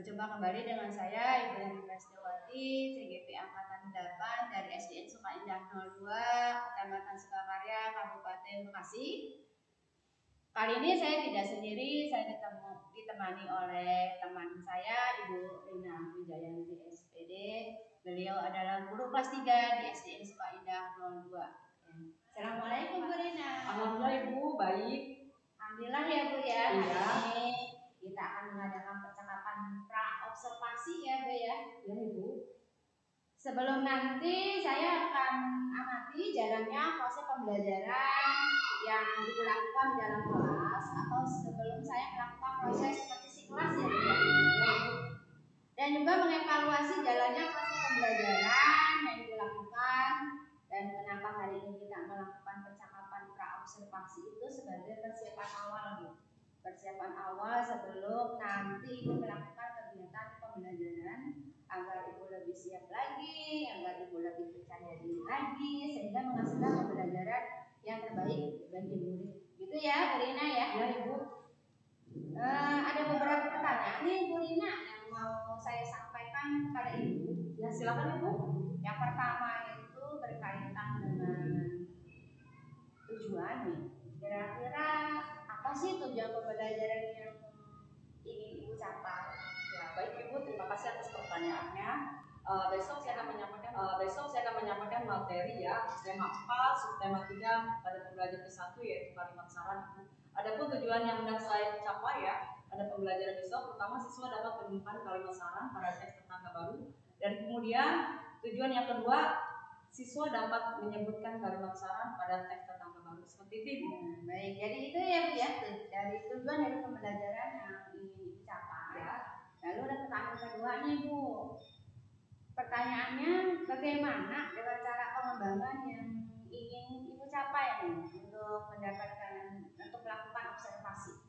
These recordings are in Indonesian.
Berjumpa kembali dengan saya Ibu Heri Prastiawati, CGP Angkatan 8 dari SDN Suka Indah 02, Kecamatan Sukakarya, Kabupaten Bekasi. Kali ini saya tidak sendiri, saya ditemani oleh teman saya, Ibu Rina Wijayanti SPD. Beliau adalah guru kelas 3 di SDN Suka Indah 02. Assalamualaikum Bu Rina. Alhamdulillah Ibu, baik. Alhamdulillah ya Bu ya. Iya. Ini kita akan mengadakan percakapan pra-observasi ya Bu ya. Ya Ibu. Sebelum nanti saya akan amati jalannya proses pembelajaran yang Ibu lakukan di dalam kelas, atau sebelum saya melakukan proses repetisi kelas ya Bu ya. Dan juga mengevaluasi jalannya proses pembelajaran yang dilakukan, dan kenapa hari ini kita melakukan percakapan pra-observasi itu sebagai persiapan awal Bu. Persiapan awal sebelum nanti Ibu melakukan kegiatan pembelajaran, agar Ibu lebih siap lagi, agar Ibu lebih percaya diri lagi, sehingga menghasilkan pembelajaran yang terbaik bagi murid. Gitu ya Bu Rina ya. Ya Ibu. Ada beberapa pertanyaan nih Bu Rina yang mau saya sampaikan kepada Ibu. Ya silakan Ibu. Yang pertama itu berkaitan dengan tujuan nih. Kira-kira apa sih tujuan pembelajaran yang ingin Ibu capai? Ya baik Ibu, terima kasih atas pertanyaannya. Besok saya akan menyampaikan materi ya, tema 4, subtema 3 pada pembelajaran ke-1 yaitu kalimat saran Ibu. Adapun tujuan yang hendak saya capai ya, pada pembelajaran besok, pertama siswa dapat menemukan kalimat saran pada teks tetangga baru, dan kemudian tujuan yang kedua, siswa dapat menyebutkan kalimat saran pada teks tetangga baru. Seperti itu Ibu. Baik, jadi itu ya Bu ya, dari tujuan dari pembelajaran yang ingin dicapai. Ya. Lalu ada pertanyaan kedua nih Bu. Pertanyaannya, bagaimana dengan cara pengembangan yang ingin Ibu capai nih untuk melakukan observasi?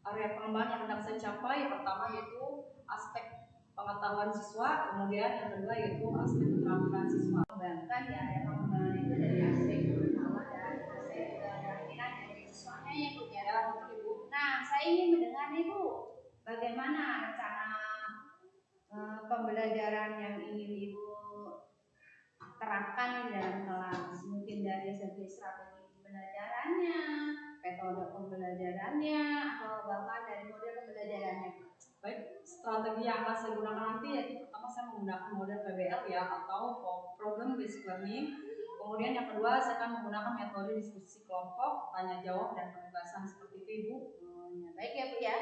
Area pengembangan yang hendak saya capai pertama yaitu aspek pengetahuan siswa, kemudian yang kedua yaitu aspek keterampilan siswa. Mengembangkan di area pengembangan itu dari aspek pengetahuan dan aspek keterampilan dari siswanya ya Bu ya. Ya betul Ibu. Nah, saya ingin mendengar nih Bu, bagaimana rencana pembelajaran yang ingin Ibu terapkan di dalam kelas, mungkin dari segi strategi pembelajarannya, metode pembelajarannya, atau bahkan dari model pembelajarannya. Baik, strategi yang akan saya gunakan nanti yaitu pertama saya menggunakan model PBL ya, atau Problem Based Learning. Kemudian yang kedua saya akan menggunakan metode diskusi kelompok, tanya jawab, dan penugasan seperti itu Ibu. Baik ya Bu ya.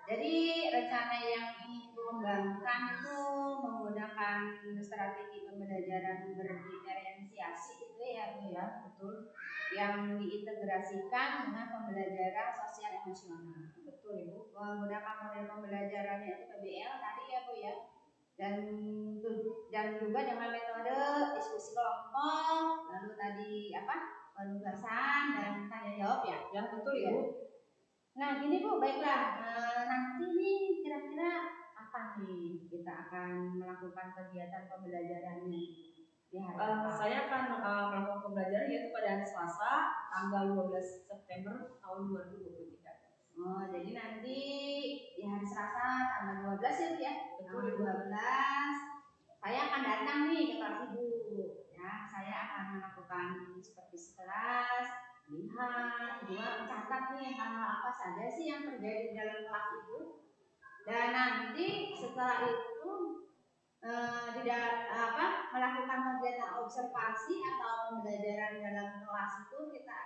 Jadi rencana yang ingin Ibu kembangkan itu menggunakan strategi pembelajaran berdiferensiasi itu ya Bu ya, betul. Yang diintegrasikan dengan pembelajaran sosial emosional. Betul Ibu. Menggunakan model pembelajarannya itu PBL tadi ya Bu ya. Dan juga dengan metode diskusi kelompok, lalu tadi penugasan dan tanya jawab ya. Ya betul Ibu. Nah gini Bu, baiklah, nanti nih kira-kira apa nih kita akan melakukan kegiatan pembelajaran di hari apa? Saya akan melakukan pembelajaran yaitu pada hari Selasa tanggal 12 September tahun 2023. Oh, jadi nanti di hari Selasa tanggal 12 ya Bu ya? Betul. Tanggal 12 saya akan datang nih ke kelas Ibu ya. Saya akan melakukan seperti kelas, lihat, juga mencatat nih hal-hal apa saja sih yang terjadi di dalam kelas Ibu. Dan nanti setelah itu melakukan kegiatan observasi atau pembelajaran dalam kelas itu kita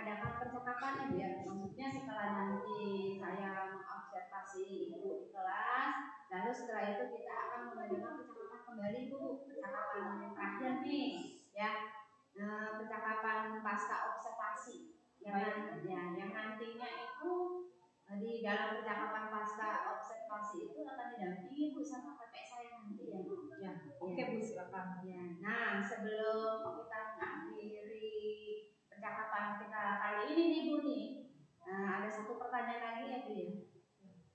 adakan percakapan ya. Maksudnya setelah nanti saya mengobservasi Ibu di kelas, lalu setelah itu kita akan mengadakan percakapan kembali Bu, percakapan terakhir nih ya. Percakapan pasca observasi yang nantinya itu di dalam percakapan pasca observasi itu akan didampingi Bu sama kakak saya nanti ya Bu. Ya, oke Bu, silakan. Ya. Nah, sebelum kita mengakhiri percakapan kita kali ini nih Bu nih, ada satu pertanyaan lagi ya Bu ya.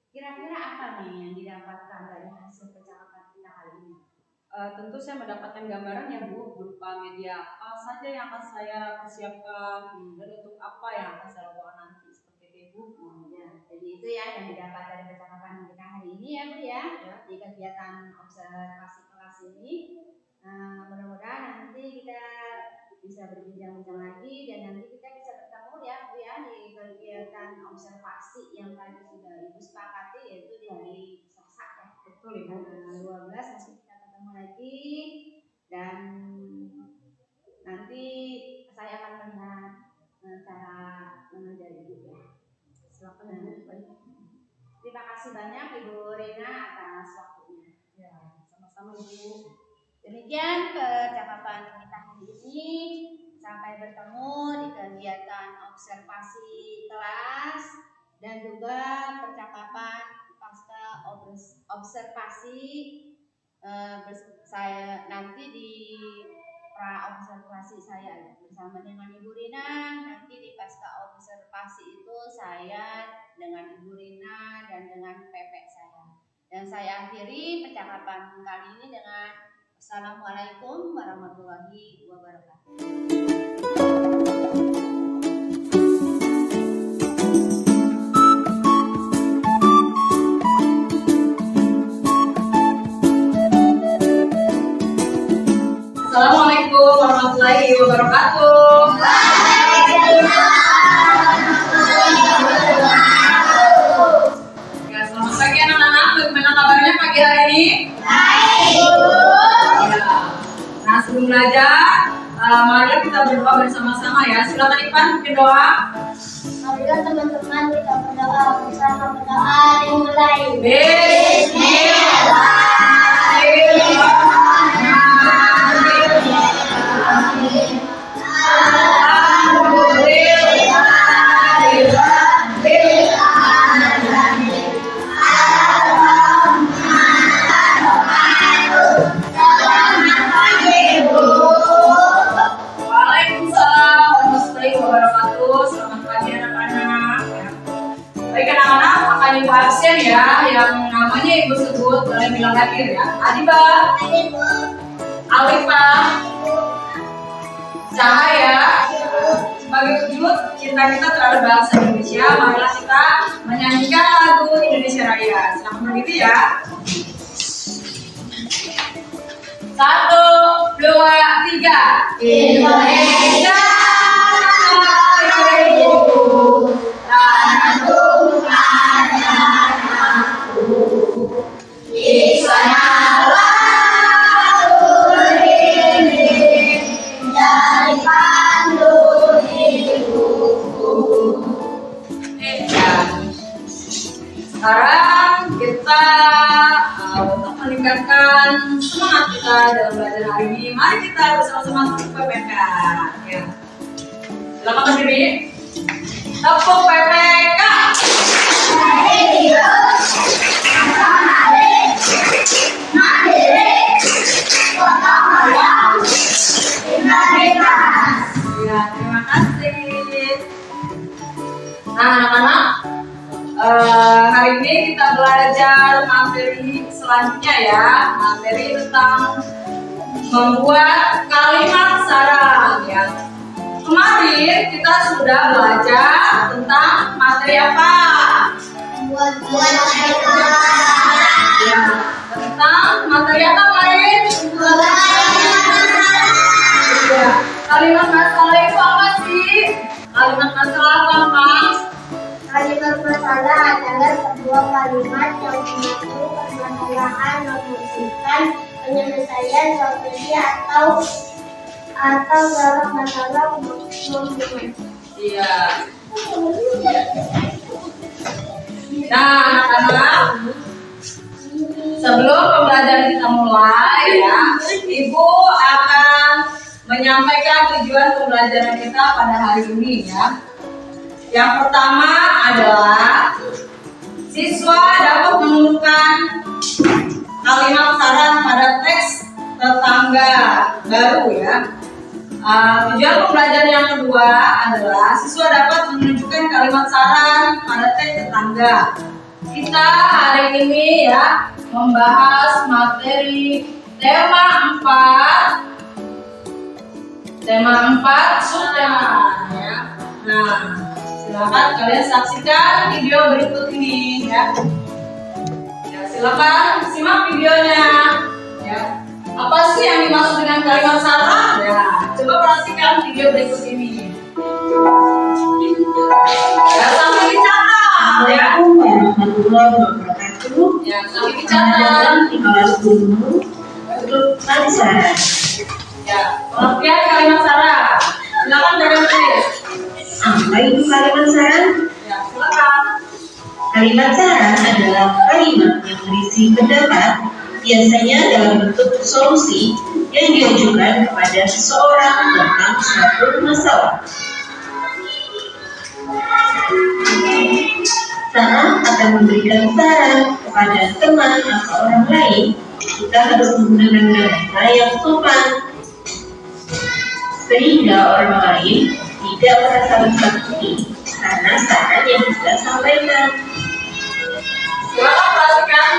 Kira-kira apa nih yang didapatkan dari hasil percakapan kita kali ini? Tentu saya mendapatkan gambaran ya Bu, berupa media apa saja yang akan saya persiapkan dan untuk apa yang akan saya lakukan nanti seperti itu Bu. Ya, jadi Itu ya yang didapat dari percakapan kita hari ini ya Bu ya, di kegiatan observasi kelas ini. Mudah-mudahan nanti kita bisa berbincang-bincang lagi dan nanti kita bisa bertemu ya Bu ya di kegiatan observasi yang tadi sudah Ibu sepakati, yaitu di hari Selasa ya. Betul Ibu. 12 nanti kita ketemu lagi dan nanti saya akan melihat cara mengajar Ibu ya. Silakan Bu. Terima kasih banyak Ibu Rina atas waktunya. Ya, sama-sama Ibu. Demikian percakapan kita hari ini. Sampai bertemu di kegiatan observasi kelas dan juga percakapan pasca observasi saya nanti di pra observasi saya bersama dengan Ibu Rina. Nanti di pasca observasi itu saya dengan Ibu Rina dan dengan PP saya. Dan saya akhiri percakapan kali ini dengan Assalamualaikum warahmatullahi wabarakatuh. Assalamualaikum warahmatullahi wabarakatuh. Ya, selamat pagi anak-anak. Bagaimana kabarnya pagi hari ini? Nah, sebelum belajar, mari kita berdoa bersama-sama ya. Silakan Ipan bikin doa. Marilah teman-teman kita berdoa bersama berdoa dimulai. Waalaikumsalam warahmatullahi wabarakatuh. Selamat pagi anak-anak. Baik anak-anak, akan ibu absen ya, yang namanya ibu sebut boleh bilang hadir ya. Adiba, Alifa, Cahaya. Sebagai wujud cinta kita terhadap bangsa Indonesia, marilah kita menyanyikan lagu Indonesia Raya. Silakan berdiri ya. 1, 2, 3. Indonesia Raya, tanah Tuhan dan aku. Di sanalah berdiri dari pandu hidupku. Sekarang kita untuk meningkatkan semangat kita dalam belajar hari ini, mari kita bersama-sama tepuk PPK. Ya. Silakan berdiri. Tepuk PPK. Ya, terima kasih. Nah, anak-anak, hari ini kita belajar materi selanjutnya ya, materi tentang membuat kalimat syarat ya. Kemarin kita sudah belajar tentang materi apa? Buat Ya, tentang materi apa kemarin? Ya, kalimat masalah itu apa sih? Kalimat masalah apa? Kalimat masalah adalah sebuah kalimat yang mengandung permasalahan, memungkinkan penyelesaian solusi atau dalam masalah membuat. Iya. Nah, anak-anak, sebelum pembelajaran kita mulai ya, Ibu akan menyampaikan tujuan pembelajaran kita pada hari ini ya. Yang pertama adalah siswa dapat menemukan kalimat saran pada teks tetangga baru ya. Tujuan pembelajaran yang kedua adalah siswa dapat menunjukkan kalimat saran pada teks tetangga. Kita hari ini ya membahas materi tema 4 subtema ya. Nah, Silakan kalian saksikan video berikut ini ya. Ya, silakan simak videonya. Ya. Apa sih yang dimaksud dengan kalimat salah? Ya, coba perhatikan video berikut ini. Ya, sambil dicatat ya. Ya, sambil dicatat. Ya, pengertian kalimat salah. Silakan kalian tulis. Apa itu kalimat saran? Ya, silakan. Kalimat saran adalah kalimat yang berisi pendapat, biasanya dalam bentuk solusi yang diajukan kepada seseorang tentang suatu masalah. Saat akan memberikan saran kepada teman atau orang lain, kita harus menggunakan bahasa yang sopan, sehingga orang lain tidak merasa tersakiti karena saran yang kita sampaikan. Silakan perhatikan.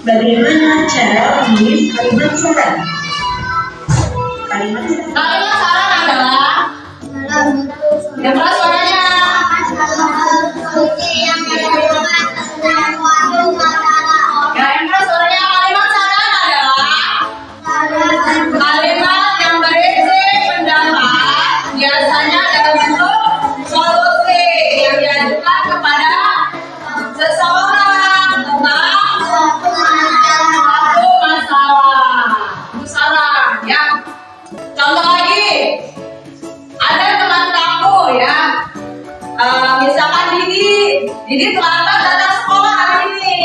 Bagaimana cara menulis kalimat saran? Kalimat saran Kalimat saran adalah yang keras suaranya. Ya, yang keras suaranya. Kalimat saran adalah kalimat yang berisi pendapat, biasanya dalam bentuk solusi yang diajukan kepada seseorang tentang suatu masalah. Itu saran ya. Contoh lagi, ada teman kamu ya, misalkan Didi terlambat datang sekolah hari ini,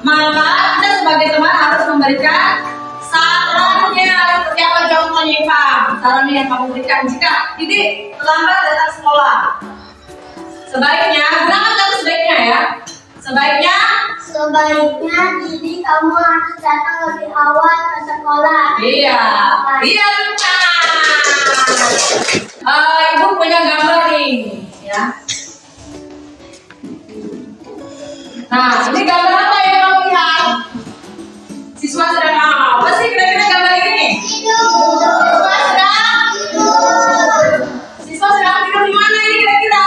maka kita sebagai teman harus memberikan sarannya seperti apa contohnya Pak. Sarannya yang kamu berikan jika Didi terlambat datang sekolah, sebaiknya, jangan kata sebaiknya ya, sebaiknya Didi kamu harus datang lebih awal ke sekolah. iya benar. Ibu punya gambar nih ya. Nah, ini gambar apa yang kamu lihat? Siswa sedang apa sih kira-kira gambar ini? Siswa sedang tidur di mana ini kira-kira?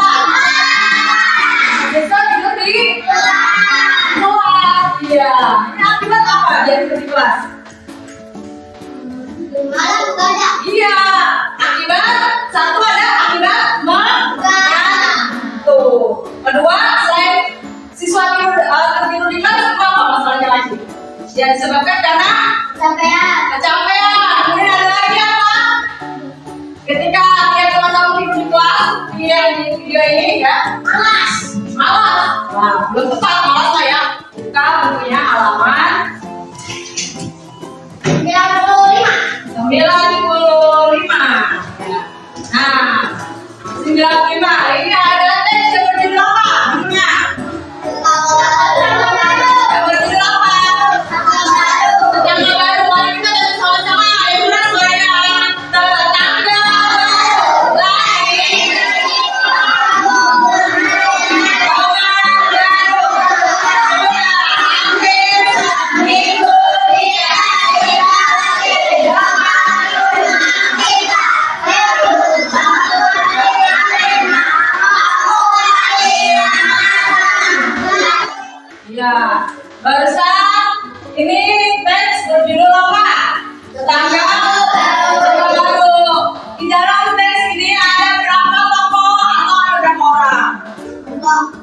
Siswa tidur di kelas. Iya. Ini akibat apa dia tidur di kelas? Malam begadang. Iya. Akibat satu ada akibat tuh. Kedua, selain siswa tertidur di kelas, apa masalahnya lagi? Ya disebabkan karena kecapean. Kemudian ada lagi apa? Ketika dia teman-teman tidur di kelas, dia di video ini ya malas. Nah, belum tepat malas lah ya. Buka bukunya halaman 95. Nah, 95 ini ada teks yang berjudul apa? Judulnya yang berjudul apa? Tetangga baru. Mari kita baca sama-sama. Yang benar suaranya. Tetangga lain. Ya, barusan ini teks berjudul apa? Tetangga baru. Di dalam teks ini ada berapa tokoh atau ada berapa orang?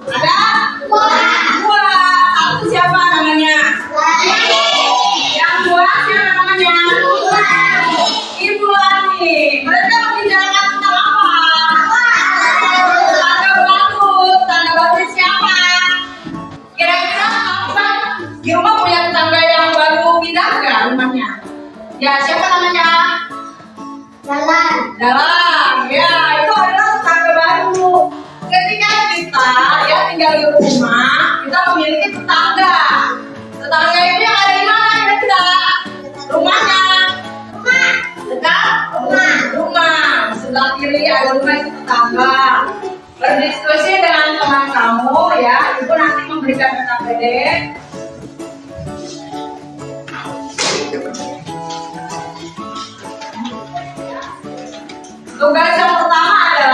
Ada dua. Satu siapa namanya? Yang dua siapa namanya? Ibu Lani. Mereka membicarakan tentang apa? Tetangga baru. Tetangga baru siapa? Kira-kira kamu di rumah punya tetangga yang baru pindah nggak rumahnya? Ya, siapa namanya? Dalam. Ya, itu adalah tetangga baru. Ketika kita ya tinggal di rumah, kita memiliki tetangga. Tetangga ini ada di mana kira-kira? Rumahnya? Dekat? Rumah. Sebelah kiri ada rumah itu tetangga. Berdiskusi dengan teman kamu ya, ibu nanti memberikan KKPD. Tugas yang pertama adalah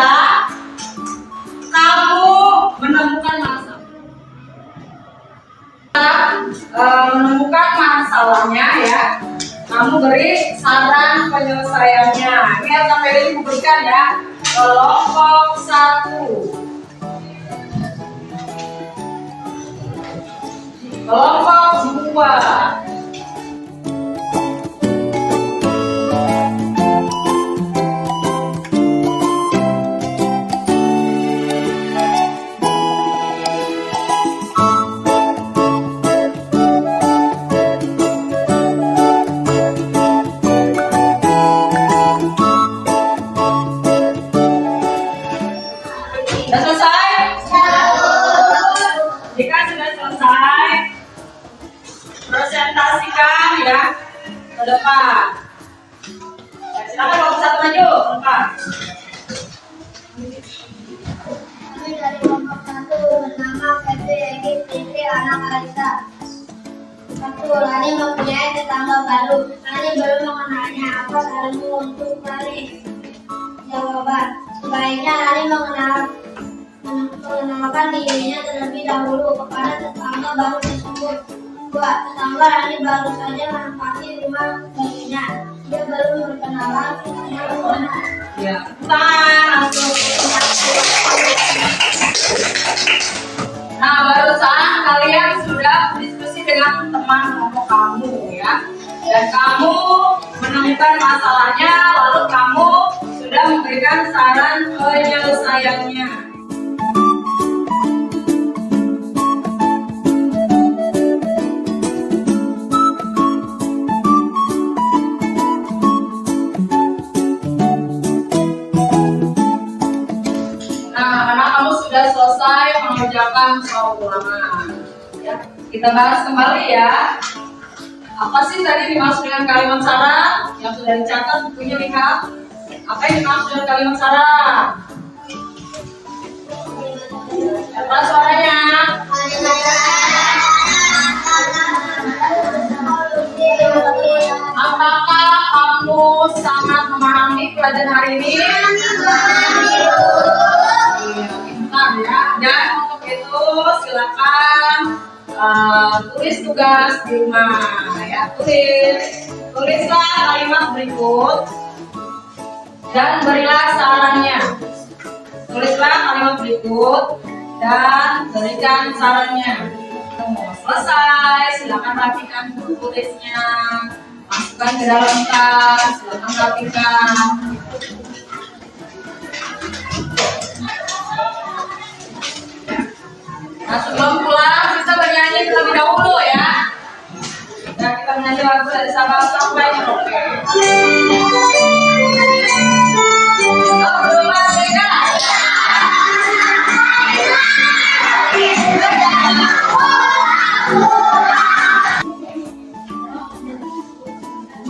menemukan masalahnya ya, kamu beri saran penyelesaiannya. Ini yang KPD diberikan ya, kelompok 1, kelompok 2. Sudah selesai? Jika sudah selesai, presentasikan ya ke depan. Ya, silakan kelompok 1 maju ke depan. Kami dari kelompok 1 bernama Febri Egi Fitri anak Alisa. 1. Lani mempunyai tetangga baru. Lani belum mengenalnya. Apa saranmu untuk Lani? Jawaban. Sebaiknya Lani mengenalkan dirinya terlebih dahulu kepada tetangga baru tersebut. 2. Tetangga Lani baru saja menempati rumah barunya. Dia belum berkenalan dengan rumahnya. Ya, langsung. Nah, barusan kalian sudah berdiskusi dengan teman kelompok kamu ya, dan kamu menemukan masalahnya, lalu kamu sudah memberikan saran penyelesaiannya. Sudah selesai mengerjakan soal ulangan ya. Kita bahas kembali ya, apa sih tadi dimaksud dengan kalimat saran yang sudah dicatat bukunya. Lihat apa yang dimaksud dengan kalimat saran. Apa suaranya? Apakah kamu sangat memahami pelajaran hari ini? Ya, dan untuk itu silakan tulis tugas di rumah ya. Tulislah kalimat berikut dan berilah sarannya. Tulislah kalimat berikut dan berikan sarannya. Selesai, silakan rapikan buku tulisnya, masukkan ke dalam tas, silakan rapikan. Nah, sebelum pulang kita bernyanyi terlebih dahulu ya. Nah, kita menyanyi lagu dari Sabang sampai Merauke.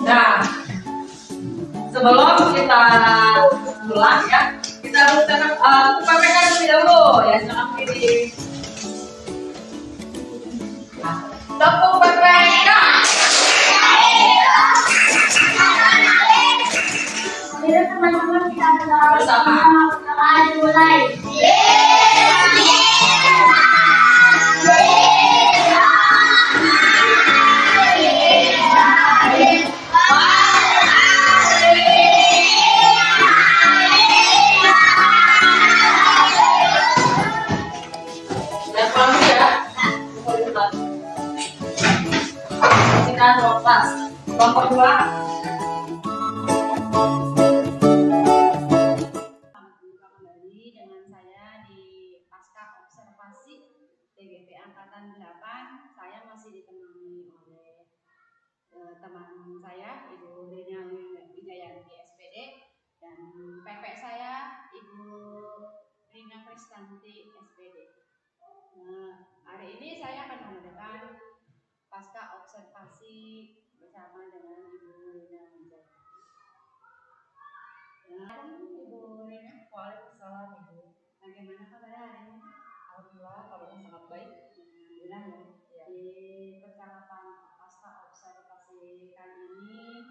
Nah, sebelum kita pulang ya, kita harus PPK terlebih dahulu ya, jangan pilih. Tepuk PPK. Jadi teman-teman kita bersama mulai. Kelompok 2. Kembali dengan saya di pasca observasi TGP Angkatan 8. Saya masih ditemani oleh teman saya Ibu Rina Wijayanti SPD dan PP saya Ibu Rina Kristanti SPD. Hari ini saya akan mengadakan pasca observasi bersama dengan Ibu Rina Wijayanti. Ibu Rina. Waalaikumsalam Ibu. Bagaimana kabarnya hari ini? Alhamdulillah kabarnya sangat baik. Alhamdulillah ya. Ya. Di percakapan pasca observasi kali ini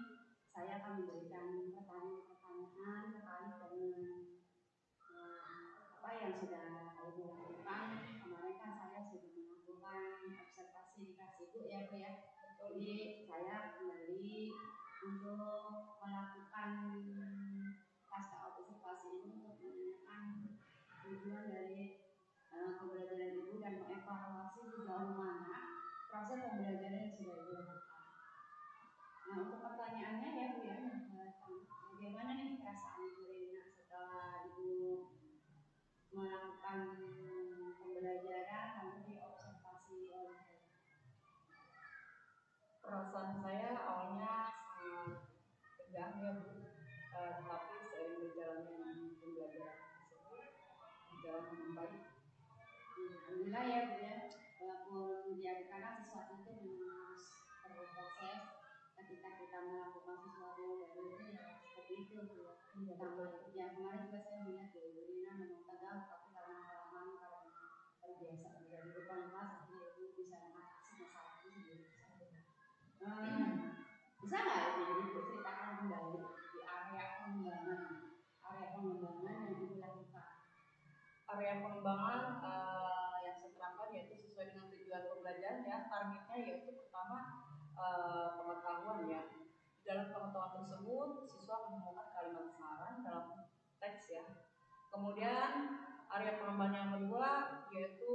saya akan memberikan pertanyaan-pertanyaan terkait dengan apa yang sudah Ibu lakukan. Kemarin kan saya sudah melakukan observasi di KCP ibu ya Bu ya. Jadi saya kembali untuk melakukan pasca observasi ini untuk menanyakan tujuan dari pembelajaran ibu dan mengevaluasi sejauh mana proses pembelajaran yang sudah ibu lakukan. Nah untuk pertanyaannya ya Bu ya, bagaimana nih perasaan ibu Rina setelah ibu melakukan pembelajaran lalu diobservasi oleh saya? Perasaan saya awalnya sangat tegang ya Bu, tetapi seiring berjalannya pembelajaran tersebut berjalan dengan baik. Alhamdulillah ya Bu ya, walaupun ya karena sesuatu itu memang harus perlu proses. Ketika kita melakukan sesuatu yang baru itu ya seperti itu Bu ya. Ya kemarin juga saya melihat Bu Rina memang tegang, tapi karena pengalaman karena terbiasa menjadi depan kelas akhirnya ibu bisa mengatasi masalah itu sendiri. Bisa nggak ibu ceritakan kembali di area pengembangan yang ibu lakukan? Area pengembangan yang saya terangkan yaitu sesuai dengan tujuan pembelajaran ya, targetnya yaitu pertama pengetahuan ya. Di dalam pengetahuan tersebut siswa menemukan kalimat saran dalam teks ya. Kemudian area pengembangan yang kedua yaitu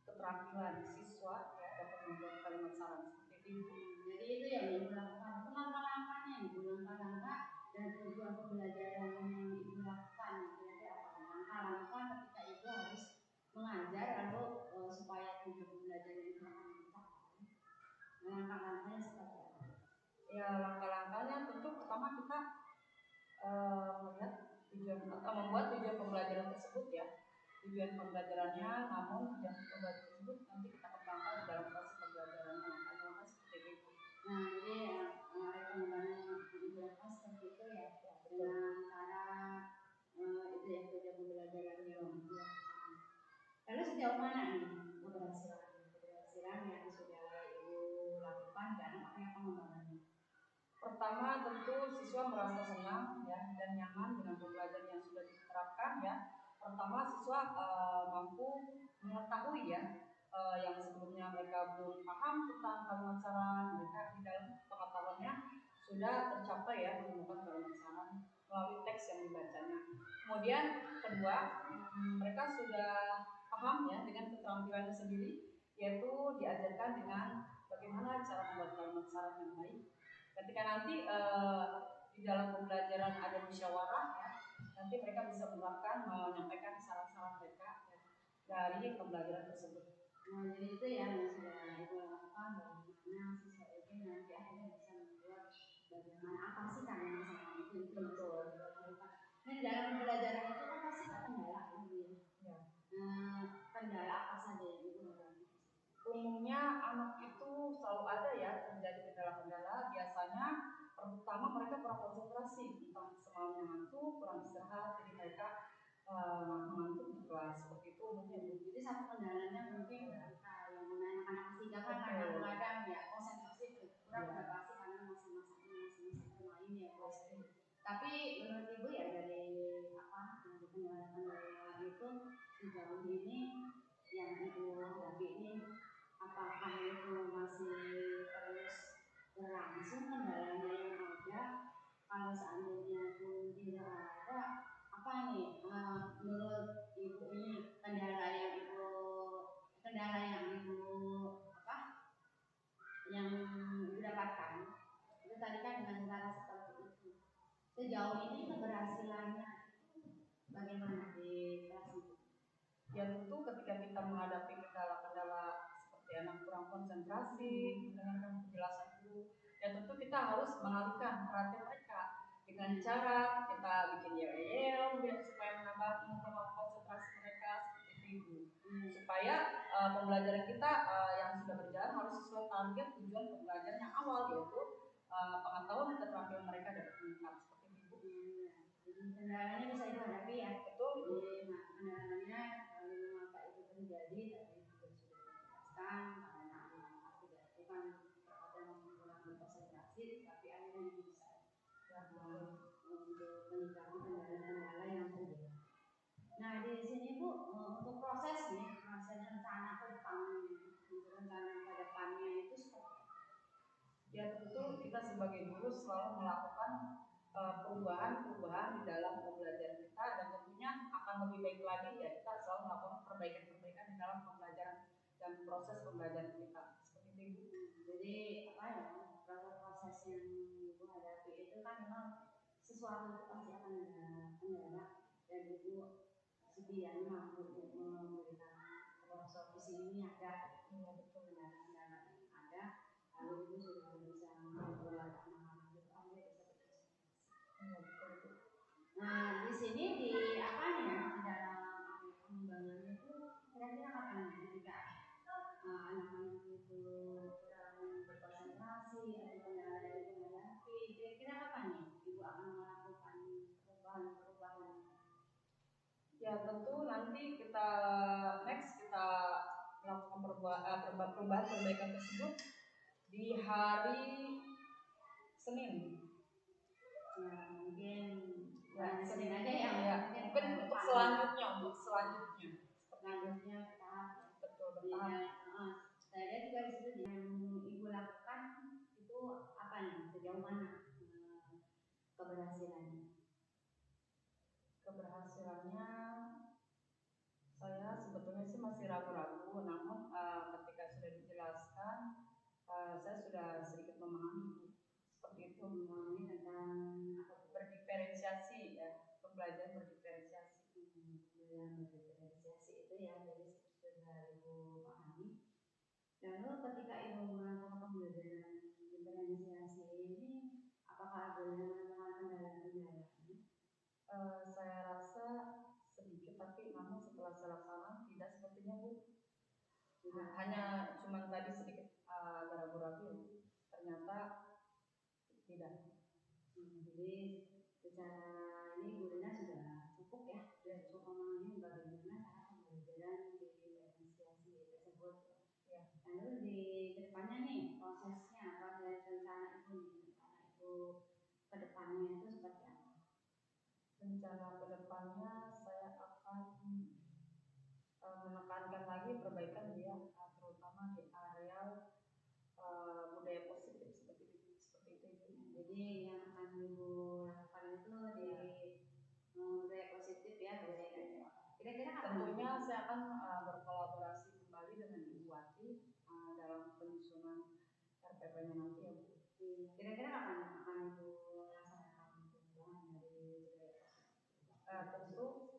keterampilan siswa ya, dapat membuat kalimat saran seperti itu. Jadi itu yang ibu lakukan, itu langkah-langkahnya ibu, langkah-langkah dan tujuan pembelajaran yang ibu lakukan. Kira-kira apa langkah-langkah ketika ibu harus mengajar lalu supaya tujuan pembelajaran itu akan dicapai? Langkah-langkahnya seperti apa? Ya langkah-langkahnya tentu pertama kita melihat tujuan atau membuat tujuan pembelajaran tersebut ya. Tujuan pembelajarannya, namun tujuan pembelajaran tersebut nanti kita kembangkan dalam proses pembelajarannya. Langkah-langkah seperti itu. Nah jadi area pengembangan yang ibu lakukan seperti itu ya, dengan cara itu ya tujuan pembelajaran yang ibu lakukan. Lalu sejauh mana nih keberhasilan yang sudah ibu lakukan dan area pengembangannya? Pertama tentu siswa merasa senang ya dan nyaman dengan pembelajaran yang sudah diterapkan ya. Pertama siswa mampu mengetahui ya yang sebelumnya mereka belum paham tentang kalimat saran, mereka di dalam pengetahuannya sudah tercapai ya menemukan kalimat saran melalui teks yang dibacanya. Kemudian kedua mereka sudah paham ya dengan keterampilannya sendiri, yaitu diajarkan dengan bagaimana cara membuat kalimat saran yang baik. Ketika nanti di dalam pembelajaran ada musyawarah ya, nanti mereka bisa menerapkan menyampaikan saran-saran mereka ya, dari pembelajaran tersebut. Nah jadi itu yang sudah ibu lakukan, bagaimana siswa itu nanti akhirnya bisa membuat bagaimana apa sih kalimat saran itu betul. Nah di dalam pembelajaran itu kan pasti ada kendala ya. Kendala apa saja yang ibu alami? Umumnya anak itu selalu ada ya terjadi kendala-kendala. Biasanya pertama mereka kurang konsentrasi, entah semalamnya ngantuk, kurang istirahat, jadi mereka mengantuk di kelas seperti itu umumnya. Jadi satu kendalanya mungkin ketika yang anak-anak ketiga kan kadang-kadang ya konsentrasi kurang adaptasi karena masa-masa lain ya pasti. Tapi menurut ibu ya dari kendala-kendala itu sejauh ini yang ibu hadapi ini apakah itu masih terus berlangsung kendalanya yang ada? Kalau seandainya pun tidak ada, apa nih menurut ibu ini kendala yang ibu dapatkan itu tadi kan dengan cara seperti itu. Sejauh ini keberhasilannya bagaimana di kelas itu? Ya tentu ketika kita menghadapi kendala-kendala seperti anak kurang konsentrasi mendengarkan penjelasan guru, ya tentu kita harus mengalihkan perhatian mereka dengan cara kita bikin yel-yel supaya menambah konsentrasi mereka seperti itu. Supaya pembelajaran kita yang sudah berjalan harus sesuai target tujuan pembelajaran yang awal, yaitu pengetahuan dan keterampilan mereka dapat meningkat seperti itu. Kendalanya bisa dihadapi ya. Betul. Jadi kendalanya mengapa itu terjadi tadi juga sudah dijelaskan karena anak tidak itu kan terkadang menggunakan konsentrasi, tapi akhirnya bisa untuk menyikapi kendala-kendala yang terjadi. Nah di sini Bu untuk proses rencana ke depannya Ya tentu kita sebagai guru selalu melakukan perubahan-perubahan di dalam pembelajaran kita, dan tentunya akan lebih baik lagi ya kita selalu melakukan perbaikan-perbaikan di dalam pembelajaran dan proses pembelajaran kita. Seperti itu Ibu. Jadi apa ya, proses yang ibu hadapi itu kan memang sesuatu itu pasti akan ada kendala, dan ibu setidaknya mampu untuk memberikan solusi ini ada kendala-kendala yang ada, lalu ibu sudah bisa membuat anak-anak itu bisa berekspresi. Nah di sini di apa ya, di dalam pengembangan itu kira-kira kapan ketika anak-anak itu kurang berkonsentrasi atau kendala itu menghadapi, kira-kira kapan nih ibu akan melakukan perubahan-perubahan? Ya tentu nanti kita melakukan perubahan perbaikan tersebut di hari Senin. Ya mungkin Senin aja ya, mungkin untuk selanjutnya bertahap. betul bertahap. Saya lihat juga di situ yang ibu lakukan itu apa nih, sejauh mana Keberhasilannya saya sebetulnya sih masih ragu-ragu, namun ketika sudah dijelaskan saya sudah sedikit memahami seperti itu, memahami tentang berdiferensiasi ya, pembelajaran berdiferensiasi. Berdiferensiasi itu ya, jadi sudah ibu pahami. Lalu ketika ibu melakukan pembelajaran diferensiasi ini, apakah ada kendala-kendala? Saya rasa sedikit, tapi namun setelah saya laksanakan tidak sepertinya Bu. Hanya cuman tadi sedikit ragu-ragu, ternyata tidak. Jadi secara ini gurunya sudah cukup ya, sudah cukup memahami bagaimana cara pembelajaran diferensiasi tersebut. Ya. Lalu di kedepannya nih proses rencana itu kedepannya itu seperti apa? Rencana kedepannya saya akan menekankan lagi perbaikan dia, terutama di area budaya positif seperti itu. Jadi yang akan ibu lakukan itu di budaya positif ya, kira-kira tentunya saya akan berkolaborasi kembali dengan Ibu Wati dalam penyusunan RPP-nya nanti ya Bu. Kira-kira kapan akan ibu melaksanakan perubahan dari budaya positif? Tentu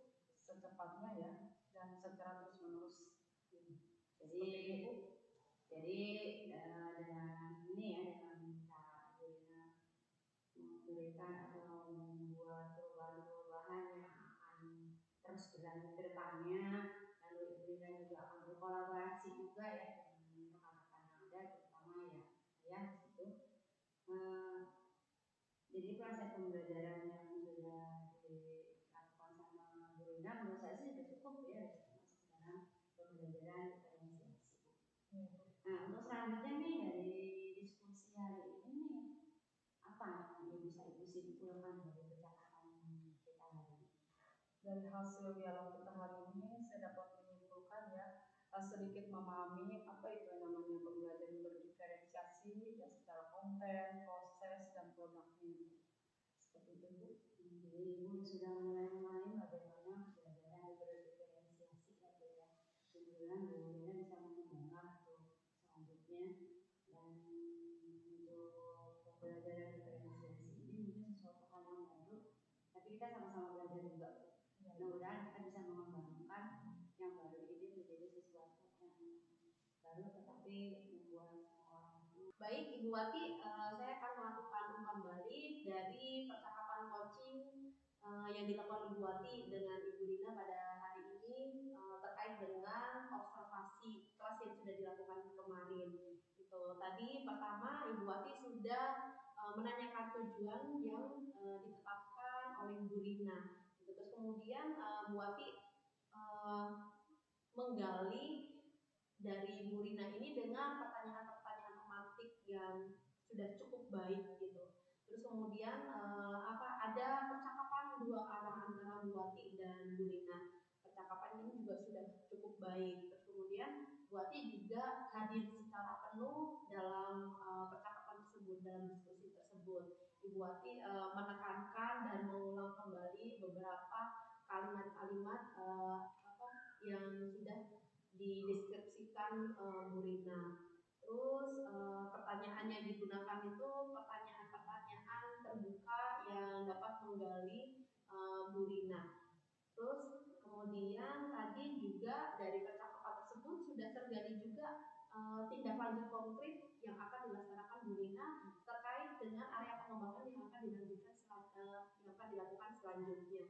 secepatnya ya, dan secara terus menerus. Jadi dengan ini ya, dengan cara memberikan atau membuat perubahan-perubahan yang akan terus berlanjut ke depannya, lalu ibu Lina juga akan berkolaborasi juga ya dengan rekan-rekan yang ada, terutama ya itu. Jadi proses pembelajaran yang sudah dilakukan sama Bu Lina menurut saya sih sudah cukup ya, masuk dalam pembelajaran diferensiasi. Nah untuk selanjutnya nih dari diskusi hari ini nih, apa yang bisa ibu simpulkan dari percakapan kita hari ini? Dari hasil dialog kita hari ini saya dapat menyimpulkan ya, sedikit memahami apa itu yang namanya pembelajaran berdiferensiasi ya, secara konten, proses, dan produknya. Seperti itu Bu. Jadi ibu sudah mulai memahami bagaimana pembelajaran berdiferensiasi ya. Kemudian Bu Lina bisa mengembangkan untuk selanjutnya, dan untuk pembelajaran diferensiasi ini mungkin sesuatu hal yang baru, tapi kita sama-sama belajar juga. Mudah-mudahan kita bisa mengembangkan yang baru ini menjadi sesuatu yang baru tetapi membuat orang. Baik Ibu Wati, saya akan melakukan umpan balik dari percakapan coaching yang dilakukan Ibu Wati dengan Ibu Lina pada hari ini terkait dengan observasi kelas yang sudah dilakukan kemarin. Itu tadi pertama Ibu Wati sudah menanyakan tujuan yang ditetapkan oleh Ibu Lina. Terus kemudian Bu Wati menggali dari Bu Rina ini dengan pertanyaan-pertanyaan tematik yang sudah cukup baik gitu. Terus kemudian ada percakapan dua arah antara Bu Wati dan Bu Rina. Percakapan ini juga sudah cukup baik. Terus kemudian Bu Wati juga hadir secara penuh dalam percakapan tersebut. tersebut, dalam diskusi tersebut. Ibu Wati menekankan dan mengulang kembali beberapa kalimat-kalimat yang sudah dideskripsikan Bu Rina. Terus pertanyaannya digunakan itu pertanyaan-pertanyaan terbuka yang dapat menggali Bu Rina. Terus kemudian tadi juga dari percakapan tersebut sudah tergali juga tindak lanjut konkret yang akan dilaksanakan Bu Rina terkait dengan area pengembangan yang akan dilakukan selanjutnya.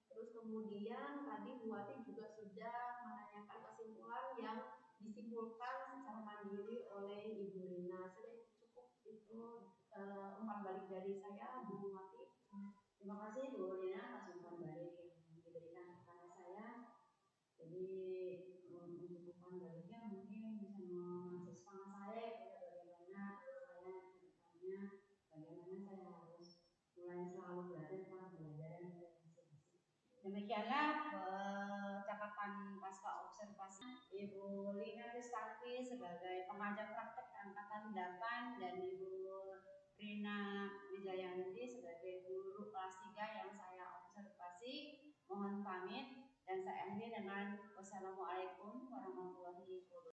Terus kemudian tadi Bu Wati juga sudah menanyakan kesimpulan yang disimpulkan secara mandiri oleh Ibu Rina. Sudah cukup itu umpan balik dari saya, Bu Wati. Terima kasih Bu Rina atas umpan balik yang diberikan kepada saya. Jadi untuk umpan baliknya mungkin bisa mengasih semangat saya bagaimana saya ke depannya, bagaimana saya harus mulai selalu berada dalam pembelajaran masing-masing. Demikianlah percakapan pasca observasi Ibu Lina Rizky sebagai pengajar praktek angkatan 8 dan Ibu Rina Wijayanti sebagai guru kelas 3 yang saya observasi. Mohon pamit dan saya akhiri dengan wassalamualaikum warahmatullahi wabarakatuh.